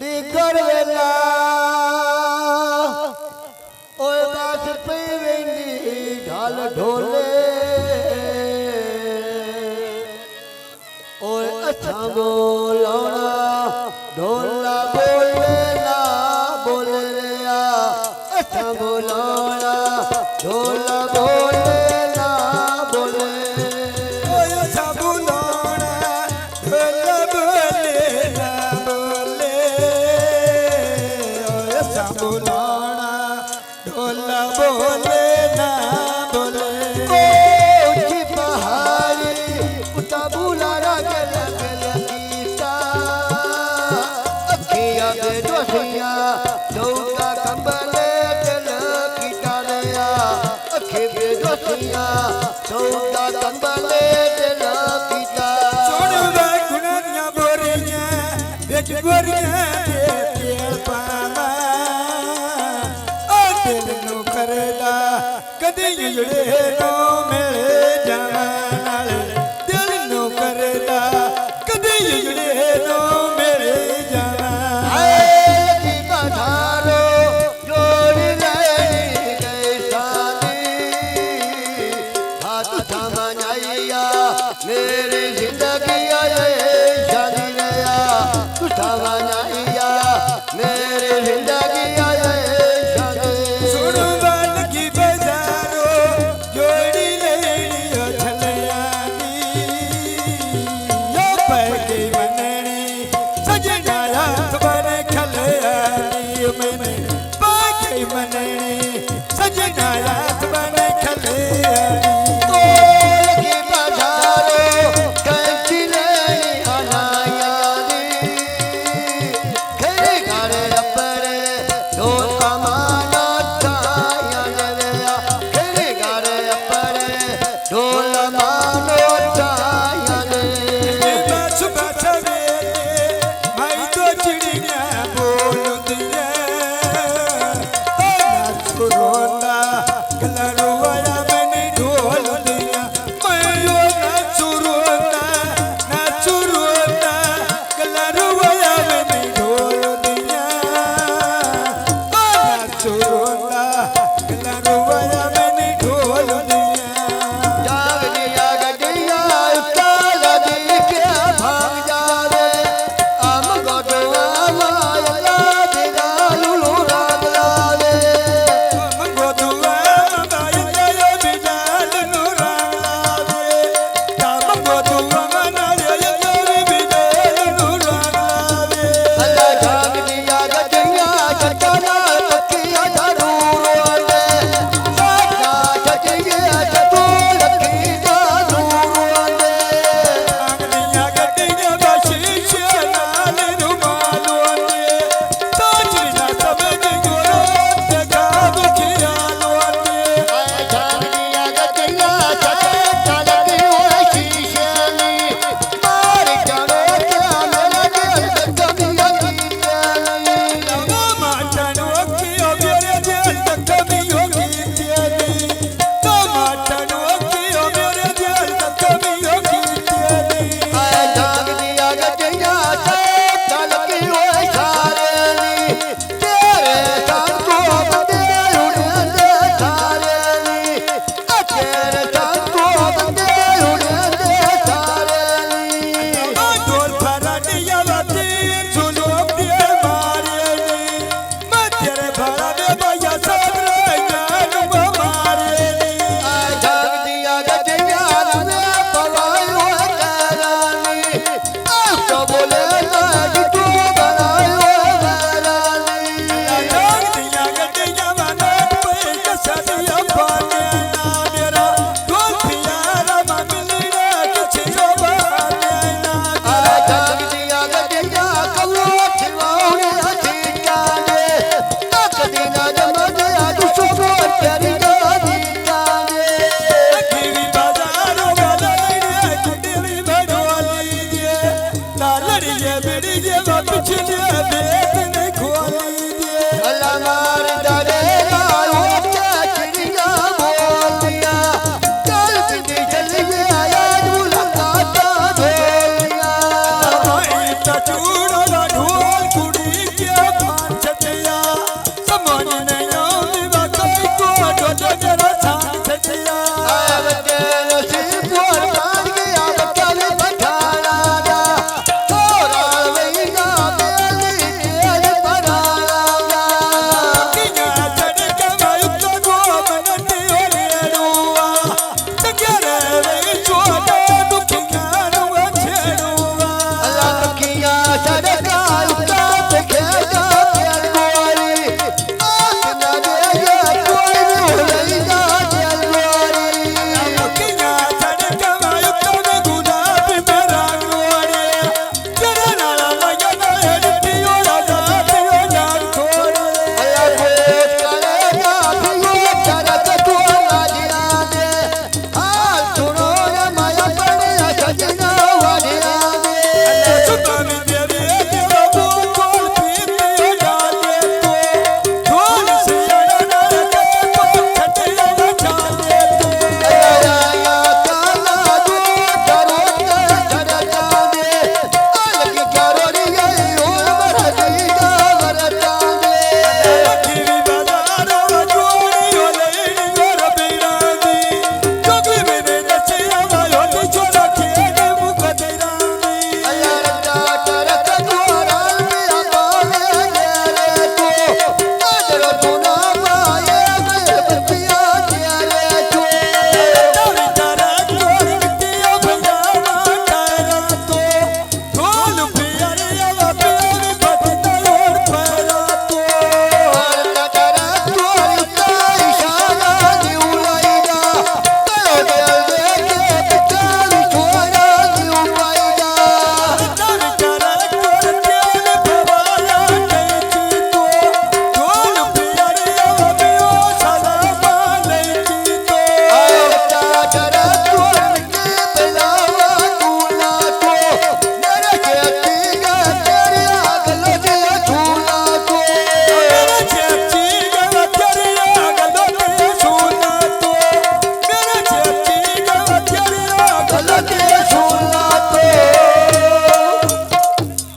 दिगर वेला ओए बास पे वेंदी ढाल ढोले ओए अच्छा बोलाना ढोला बोले ना बोले रे अच्छा बोलाना ढोला बोले ना बोले ओए अच्छा बोलाना ढोला बोले ना बोले ओए अच्छा बोलाना ढोला बोले ना बोले ऊंची पहाड़ी उता बुलारा गल गल गीता अखियां दे दोसिया दौका कंबले दिल कीटा लिया अखी दे दोसिया दौका कंबले दिल कीता सुन वे गुणिया बोरिया बेच गोरिया दे तेल पावा ओ दिल नु करदा कदी जुड़े नो मिले जावा नाल दिल नु करदा कदी जुड़े नो मिले जावा की बधारो जोड़ लेनी गई सानी हाथ थमाया मेरी जिंदगी आए शादी नया तू थमाया मेरी जिंदगी